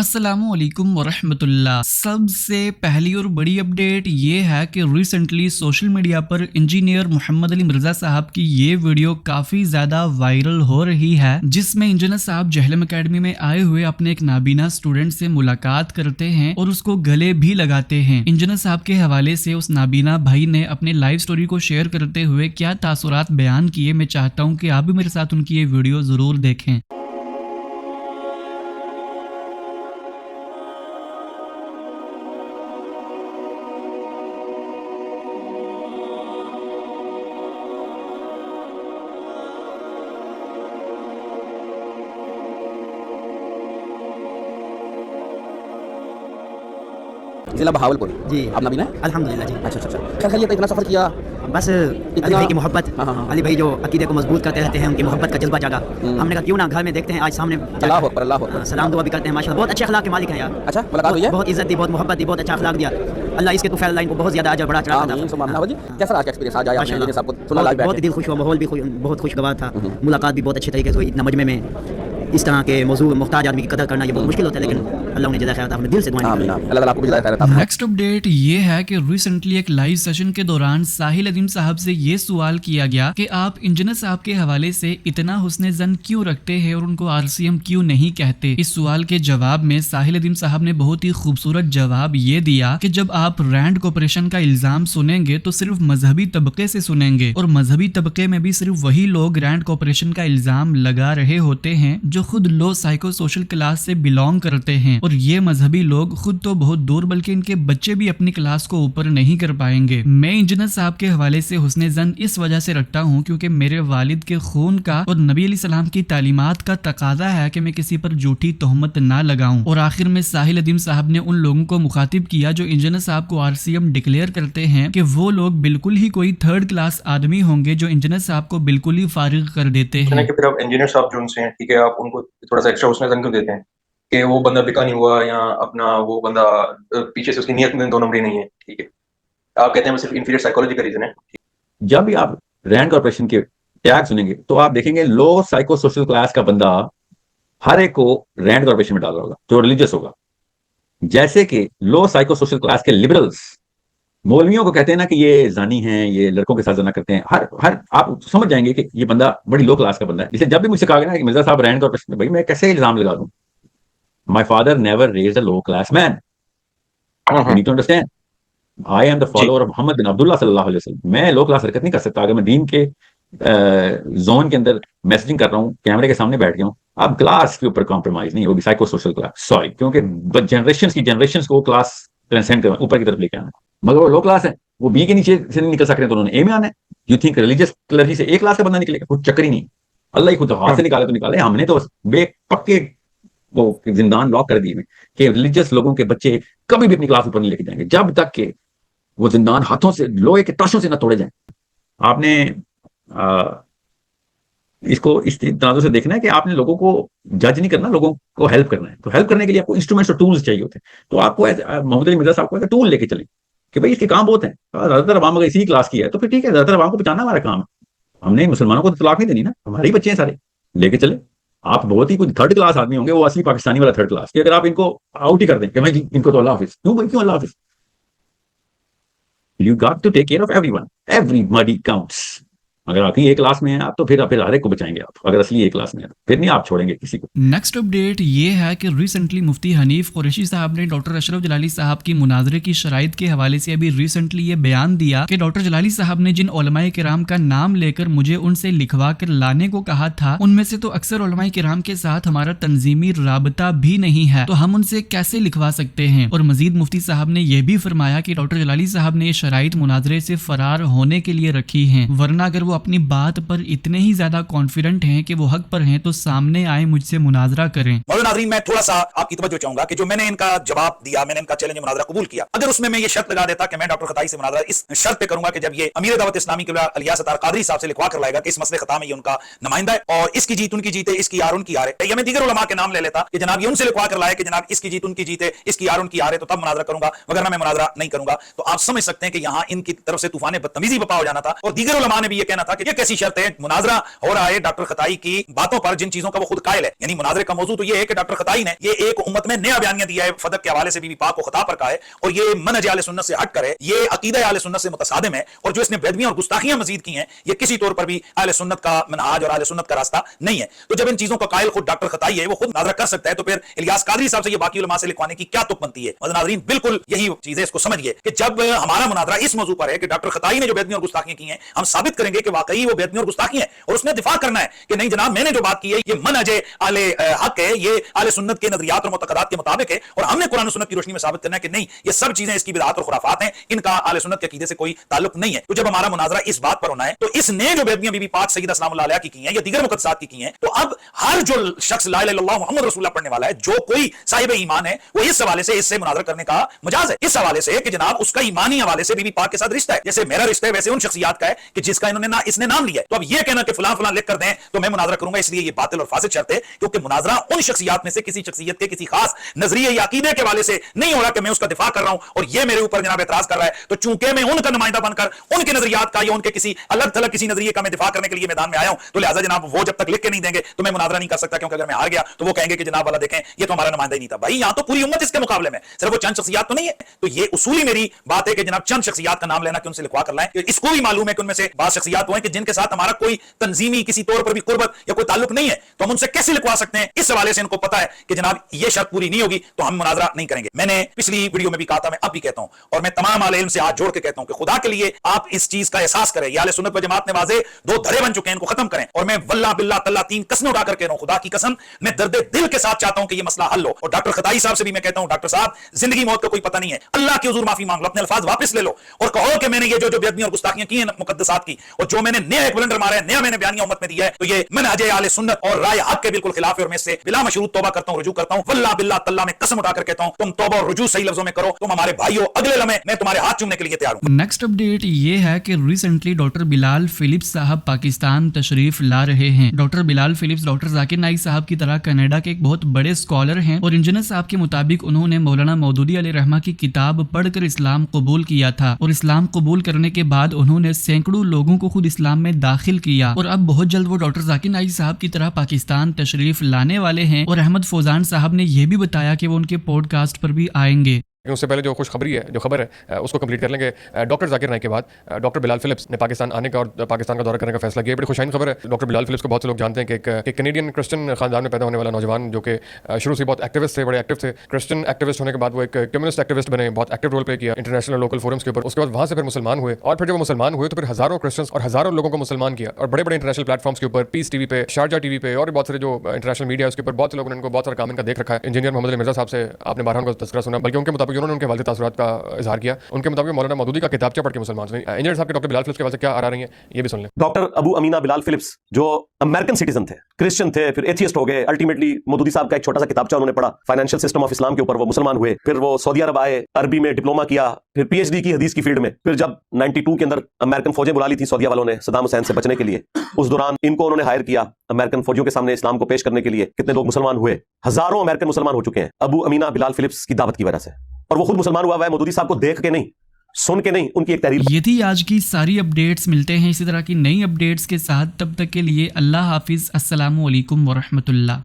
अस्सलामुअलैकुम वरहमतुल्लाह। सबसे पहली और बड़ी अपडेट ये है कि रिसेंटली सोशल मीडिया पर इंजीनियर मोहम्मद अली मिर्जा साहब की ये वीडियो काफ़ी ज़्यादा वायरल हो रही है, जिसमें इंजीनियर साहब जहलम एकेडमी में आए हुए अपने एक नाबीना स्टूडेंट से मुलाकात करते हैं और उसको गले भी लगाते हैं। इंजीनियर साहब के हवाले से उस नाबीना भाई ने अपने लाइव स्टोरी को शेयर करते हुए क्या तासुरात बयान किए, मैं चाहता हूँ कि आप भी मेरे साथ उनकी ये वीडियो ज़रूर देखें। जिला बहावलपुर जी। आप नबीना है? अल्हम्दुलिल्लाह जी। अच्छा अच्छा खैर खैरियत, इतना सफ़र किया बस अली भाई की मोहब्बत, हाँ। अली भाई जो अकीदे को मजबूत करते रहते हैं, उनकी मोहब्बत का जज्बा जागा। हमने कहा क्यों ना घर में देखते हैं, आज सामने अल्लाह अकबर, अल्लाह अकबर। सलाम दुआ भी करते हैं। माशाल्लाह बहुत अच्छे अखलाक के मालिक हैं यार। अच्छा, मुलाकात हुई है? बहुत इज्जत दी, बहुत मोहब्बत दी, बहुत अच्छा अखलाक दिया। अल्लाह इसके तुफैल लाइन को बहुत ज्यादा अजर बढ़ा चढ़ा आमीन सुम्मा आमीन। कैसा रहा एक्सपीरियंस? आज आया आपने सबको सुना लाइव बहुत दिल खुश हुआ, माहौल भी बहुत खुशगवार था। मुलाकात भी बहुत अच्छे तरीके से हुई। इतना मजमे में इस तरह के मौजूद मुख्ताज आदमी की कदर करना ये बहुत मुश्किल होता है, लेकिन अल्लाह उन्हें जज़ा खैर अता फरमाए। दिल से दुआएं आमीन आमीन। अल्लाह ताला आपको भी जज़ाए खैर अता फरमाए। नेक्स्ट अपडेट ये है कि रिसेंटली एक लाइव सेशन के दौरान साहिल अदीम साहब से ये सवाल किया गया कि आप इंजीनियर साहब के हवाले से इतना हुस्न जन क्यों रखते हैं और उनको आरसीएम क्यों नहीं कहते। इस सवाल के जवाब में साहिल अदीम साहब ने बहुत ही खूबसूरत जवाब ये दिया कि जब आप रैंड कॉर्पोरेशन का इल्जाम सुनेंगे तो सिर्फ मजहबी तबके से सुनेंगे, और मजहबी तबके में भी सिर्फ वही लोग रैंड कॉर्पोरेशन का इल्जाम लगा रहे होते हैं जो खुद लो साइको सोशल क्लास से बिलोंग करते हैं, और ये मजहबी लोग खुद तो बहुत दूर बल्कि इनके बच्चे भी अपनी क्लास को ऊपर नहीं कर पाएंगे। मैं इंजीनियर साहब के हवाले से हुस्न जन इस वजह से रखता हूँ क्योंकि मेरे वालिद के खून का और नबी अलैहि सलाम की तालीमात का तकाजा है कि मैं किसी पर झूठी तोहमत ना लगाऊं। और आखिर में साहिल अदीम साहब ने उन लोगों को मुखातिब किया जो इंजीनियर साहब को आरसीएम डिक्लेयर करते हैं कि वो लोग बिल्कुल ही कोई थर्ड क्लास आदमी होंगे जो इंजीनियर साहब को बिल्कुल ही फारिग कर देते हैं। कि फिर आप इंजीनियर साहब जो उनसे हैं, ठीक है, आप उनको थोड़ा सा एक्स्ट्रा उसमें क्यों देते हैं कि वो बंदा बिका नहीं हुआ या अपना वो बंदा पीछे से उसकी नियत में 2 नंबरी नहीं है, ठीक है। आप कहते हैं सिर्फ इंफीरियर साइकोलॉजी का रीजन है। जब भी आप रैंड कॉर्पोरेशन के टैग सुनेंगे तो आप देखेंगे लो साइको सोशल क्लास का बंदा हर एक को रैंड कॉर्पोरेशन में डाल रहा होगा जो रिलीजियस होगा, जैसे कि लो साइको सोशल क्लास के लिबरल्स मौलवियों को कहते हैं ना कि ये जानी हैं, ये लड़कों के साथ जना करते हैं। हर आप समझ जाएंगे कि ये बंदा बड़ी लो क्लास का बंदा है। जिसे जब भी मुझसे कहा गया ना कि मिर्जा साहब रैंड कॉर्पोरेशन, भाई मैं कैसे इल्जाम लगा दूं? My father never raised a low class man, you need to understand. I am the follower of Muhammad bin Abdullah सल्लल्लाहु अलैहि वसल्लम। मैं लो क्लास हरकत नहीं कर सकता। अगर मैं दीन के जोन के अंदर मैसेजिंग कर रहा हूँ, कैमरे के सामने बैठ गया हूँ, आप क्लास के ऊपर कॉम्प्रोमाइज नहीं होगी। साइको सोशल क्लास सॉरी, क्योंकि जनरेशन को क्लास ट्रांसेंड करना, ऊपर की तरफ लेके आना। मगर वो लो क्लास है, वो बी के नीचे से नहीं निकल सक रहे, तो उन्होंने ए में आना है। यू थिंक रिलीजियस क्लर्जी से ए क्लास का बंदा निकलेगा? कुछ चक्कर ही नहीं। अल्लाह ही खुद हाथ से निकाले तो निकाले। हमने तो बे पक्के वो जिंदान लॉक कर दिए कि रिलीजियस लोगों के बच्चे कभी भी अपनी क्लास ऊपर नहीं लेके जाएंगे जब तक कि वो जिंदान हाथों से लोहे के ताशों से ना तोड़े जाएं। आपने इसको इस तराजू से देखना है कि आपने लोगों को जज नहीं करना, लोगों को हेल्प करना है। तो हेल्प करने के लिए आपको इंस्ट्रूमेंट्स और टूल्स चाहिए होते हैं। तो आपको मोहम्मद अली मिर्जा साहब को टूल लेके चलें कि भाई इसके काम बहुत हैं। ज्यादातर अवाम अगर इसी क्लास की है तो फिर ठीक है, ज्यादातर अवाम को बचाना हमारा काम है। हमने मुसलमानों को तो तलाक नहीं देनी ना, हमारे ही बच्चे हैं सारे, लेके चले। आप बहुत ही कुछ थर्ड क्लास आदमी होंगे, वो असली पाकिस्तानी वाला थर्ड क्लास, कि अगर आप इनको आउट ही कर दें कि भाई इनको तो अल्लाह हाफिज, क्यों अल्लाह हाफिज? You got to take care of everyone. Everybody counts. अगर आप ही एक क्लास में हैं आप तो फिर हर एक को बचाएंगे आप। अगर असली एक क्लास में है फिर नहीं आप छोड़ेंगे किसी को। नेक्स्ट अपडेट ये है कि रिसेंटली मुफ्ती हनीफ कुरैशी साहब ने डॉक्टर अशरफ जलाली साहब की मुनाजरे की शराइत के हवाले से अभी रिसेंटली ये बयान दिया कि डॉक्टर जलाली साहब ने जिन उलमाए किराम का नाम लेकर मुझे उनसे लिखवा कर लाने को कहा था, उनमें से तो अक्सर उलमाए किराम के साथ हमारा तंजीमी राबता भी नहीं है, तो हम उनसे कैसे लिखवा सकते हैं। और मजीद मुफ्ती साहब ने यह भी फरमाया कि डॉक्टर जलाली साहब ने ये शराइत मुनाजरे से फरार होने के लिए रखी है, वरना अगर वो अपनी बात पर इतने ही ज्यादा कॉन्फिडेंट हैं कि वो हक पर हैं तो सामने आए मुझसे मुनाजरा करें। मौलाना नाज़रीन, मैं थोड़ा सा आपकी तवज्जो चाहूंगा कि जो मैंने इनका जवाब दिया, मैंने इनका चैलेंज मुनाजरा कबूल किया, अगर उसमें मैं ये शर्त लगा देता कि मैं डॉक्टर खताई से मुनाजरा इस शर्त पे करूंगा कि जब ये अमीर दावत इस्लामी के अलियास अतार कादरी साहब से लिखवा कर लाएगा कि इस मसले खता में ये उनका नुमाइंदा है और इसकी जीत उनकी जीत है, इसकी यार उनकी यार है, या मैं दीगर उलमा के नाम ले लेता कि जनाब ये उनसे लिखवा कर लाए कि जनाब इसकी जीत उनकी जीत है, इसकी यार उनकी यार है, तो तब मुनाजरा करूंगा, वगैरह मैं मुनाजरा नहीं करूंगा। तो आप समझ सकते हैं कि यहाँ इनकी तरफ से तूफान बदतमीजी बपा हो जाना था। और दीगर उलमा ने भी ये कहना कहना था कि ये कैसी शर्त है, मुनाजरा हो रहा है डॉक्टर खताई की बातों पर जिन चीजों का वो खुद कायल है। यानी मुनाजरे का मौजू तो ये है कि डॉक्टर खताई ने ये एक उम्मत में नया बयानिया दिया है, फदक के हवाले से बीबी पाक को खता पर कहा है, और ये मनहज अहले सुन्नत से हट कर है, ये अकीदा अहले सुन्नत से मुतसादिम है, और जो इसने बेदबियां और गुस्ताखियां मजीद की हैं ये किसी तौर पर भी अहले सुन्नत का मनहाज और अहले सुन्नत का रास्ता नहीं है। तो जब इन चीजों का कायल खुद डॉक्टर खताई है, वो खुद मुनाजरा कर सकता है, तो फिर इलियास कादरी साहब से ये बाकी उलमा से लिखवाने की क्या तुक बनती है? नाज़रीन बिल्कुल यही चीजें इसको समझिए कि जब हमारा मुनाजरा इस मौजू पर है कि डॉक्टर खताई ने जो बेदबियां और गुस्ताखियां की हैं, हम साबित करेंगे कि वाकई वो बेदबियां और गुस्ताखियां हैं, और उसने दिफा करना है कि नहीं जनाब मैंने जो बात की है ये मनहज अहले हक है, ये अहले सुन्नत के नजरियात और मुतक़दात के मुताबिक है, और हमने कुरान और सुन्नत की रोशनी में साबित करना है कि नहीं ये सब चीजें इसकी बिदअत और खुराफात हैं, इनका अहले सुन्नत के अकीदे से कोई ताल्लुक नहीं है। तो जब हमारा मुनाजरा इस बात पर होना है, तो इसने जो बेदबियां बीबी पाक सय्यदा सलामुल्लाह अलैहा की हैं या दीगर मुक़द्दसात की हैं, तो अब हर जो शख्स ला इलाहा इल्लल्लाह मुहम्मद रसूलुल्लाह पढ़ने वाला है, जो कोई साहिब ईमान है, वो इस हवाले से इससे मुनाजरा करने का मजाज है, इस हवाले से कि जनाब उसका ईमानी हवाले से बीबी पाक के साथ रिश्ता है, जैसे मेरा रिश्ता है वैसे उन शख्सियात का है कि जिसका इसने नाम लिया है। तो अब ये कहना कि फलां फलां लिख कर दें तो मैं मुनाजरा करूंगा, इसलिए ये बातिल और फासिद शर्त है, क्योंकि मुनाजरा उन शख्सियात में से किसी शख्सियत के किसी खास नजरिए या अकीदे के हवाले से नहीं हो रहा कि मैं उसका दिफा कर रहा हूं और ये मेरे ऊपर जनाब एतराज कर रहा है, तो चूंकि मैं उनका नुमाइंदा बनकर उनके नजरियात का या उनके किसी अलग थलग किसी नजरिए का मैं दिफा करने के लिए मैदान में आया हूं, तो लिहाजा जनाब वो जब तक लिख के नहीं देंगे तो मैं मुनाजरा नहीं कर सकता, क्योंकि अगर मैं हार गया तो वो कहेंगे कि जनाब वाला देखें ये तो हमारा नुमाइंदा ही नहीं था। भाई यहां तो पूरी उम्मत इसके मुकाबले में, सिर्फ वो चंद शख्सियात तो नहीं है। तो ये उसूली मेरी बात है कि जनाब चंद शख्सियात का नाम लेना कि उनसे लिखवा कर लाएं, इसको भी मालूम है कि उनमें से बात शख्सियात वो हैं कि जिनके साथ हमारा कोई तंजीमी किसी तौर पर भी कुर्बत या कोई ताल्लुक नहीं है, तो हम उनसे कैसे लिखवा सकते हैं? इस हवाले से इनको पता है कि जनाब ये शर्त पूरी नहीं होगी तो हम मुनाजरा नहीं करेंगे। मैंने पिछली वीडियो में भी कहा था, मैं अब भी कहता हूं, और मैं तमाम आले इल्म से हाथ जोड़ के कहता हूं कि खुदा के लिए आप इस चीज का एहसास करें, अहले सुन्नत व जमात ने वाज़े दो धरे बन चुके हैं, इनको खत्म करें। और मैं वल्लाह बिल्लाह तल्लाह तीन कसमें उठाकर कह रहा हूं, खुदा की कसम मैं दर्द दिल के साथ चाहता हूं कि ये मसला हल हो। और डॉक्टर खताई साहब से भी मैं कहता हूं, डॉक्टर साहब जिंदगी मौत का कोई पता नहीं है, अल्लाह की हुजूर माफी मांग लो, अपने अल्फाज वापस ले लो और कहो कि मैंने ये जो बेअदबियां और गुस्ताखियां की हैं मुकद्दसात की, और जो मैंने नया एक ब्लंडर मारा है, नया मैंने बयानिया उम्मत में दिया है, तो ये मनहज अहले सुन्नत और राय हक के बिल्कुल खिलाफ है, और मैं इससे बिला मशरूत तौबा करता हूं, रुजू करता हूं। वल्लाह बिल्लाह तल्लाह मैं कसम उठाकर कहता हूं, तुम तौबा और रुजू सही लफ्जों में करो, तुम हमारे भाइयों, अगले लम्हे मैं तुम्हारे हाथ चूमने के लिए तैयार हूं। नेक्स्ट अपडेट ये है कि रिसेंटली डॉक्टर बिलाल फिलिप्स साहब पाकिस्तान तशरीफ ला रहे हैं। Doctor Bilal Philips doctor Zakir Naik साहब की तरह कनाडा के एक बहुत बड़े स्कॉलर हैं, और इंजीनियर साहब के मुताबिक उन्होंने मौलाना मौदूदी अलैहिर्रहमा की किताब पढ़कर इस्लाम कबूल किया था, और इस्लाम कबूल करने के बाद उन्होंने सैकड़ों लोगों को खुद इस्लाम में दाखिल किया, और अब बहुत जल्द वो डॉक्टर जाकिर नाइक साहब की तरह पाकिस्तान तशरीफ लाने वाले हैं। और अहमद फौजान साहब ने यह भी बताया कि वो उनके पॉडकास्ट पर भी आएंगे। उससे पहले जो खुशखबरी है, जो खबर है उसको कंप्लीट कर लेंगे। डॉक्टर जाकिर नाइक के बाद डॉक्टर बिलाल फिलिप्स ने पाकिस्तान आने का और पाकिस्तान का दौरा करने का फैसला किया। बड़ी खुशाइन खबर है। डॉक्टर बिलाल फिलिप्स को बहुत से लोग जानते हैं कि एक कैनेडियन क्रिश्चियन खानदान में पैदा होने वाला नौजवान, जो कि शुरू से बहुत एक्टिविस्ट थे, बड़े एक्टिव थे। क्रिश्चियन एक्टिविस्ट होने के बाद वो एक कम्युनिस्ट एक्टिविस्ट बने, बहुत एक्टिव रोल प्ले किया इंटरनेशनल लोकल फोरम्स के ऊपर। उसके बाद वहाँ से फिर मुसलमान हुए, और फिर जब वो मुसलमान हुए तो फिर हज़ारों क्रिश्चियंस और हज़ारों लोगों को मुसलमान किया, और बड़े बड़े इंटरनेशनल प्लेटफॉर्म्स के ऊपर, पीस टीवी पे, शारजा टीवी पे, और बहुत सारे जो इंटरनेशनल मीडिया है उसके ऊपर बहुत से लोगों ने उनको बहुत सारा काम इनका देख रखा है। इंजीनियर मोहम्मद अली मिर्जा साहब से आपने बारह का तज़किरा सुना, बल्कि उनके मुताबिक उन्होंने उनके वालिद तासुरात का इजहार किया। उनके मुताबिक मौलाना मौदूदी का किताबचा पढ़ के मुसलमान हुए। इंजीनियर साहब के डॉक्टर बिलाल फिलिप्स के हवाले से क्या आ रही है ये भी सुन लें। डॉक्टर अबू अमीना बिलाल फिलिप्स जो अमेरिकन सिटीजन थे, क्रिश्चियन थे, फिर एथियस्ट हो गए। अल्टीमेटली मौदूदी साहब का एक छोटा सा किताबचा उन्होंने पढ़ा फाइनेंशियल सिस्टम ऑफ इस्लाम के ऊपर, वो मुसलमान हुए। फिर वो सऊदी अरब आए, अरबी में डिप्लोमा किया, फिर पीएचडी की हदीस की फील्ड में। फिर जब 92 के अंदर अमेरिकन फौजें बुला ली थी सऊदी वालों ने सद्दाम हुसैन से बचने के लिए, उस दौरान इनको उन्होंने हायर किया अमेरिकन फौजियों के सामने इस्लाम को पेश करने के लिए। कितने लोग मुसलमान हुए, हजारों अमेरिकन मुसलमान हो चुके हैं अबू अमीना बिलाल फिलिप्स की दावत की वजह से, और वो खुद मुसलमान हुआ है मौदूदी साहब को देख के नहीं, सुन के नहीं, उनकी एक तहरीर। ये थी आज की सारी अपडेट्स। मिलते हैं इसी तरह की नई अपडेट्स के साथ, तब तक के लिए अल्लाह हाफिज, अस्सलामु अलैकुम वरहमतुल्लाह।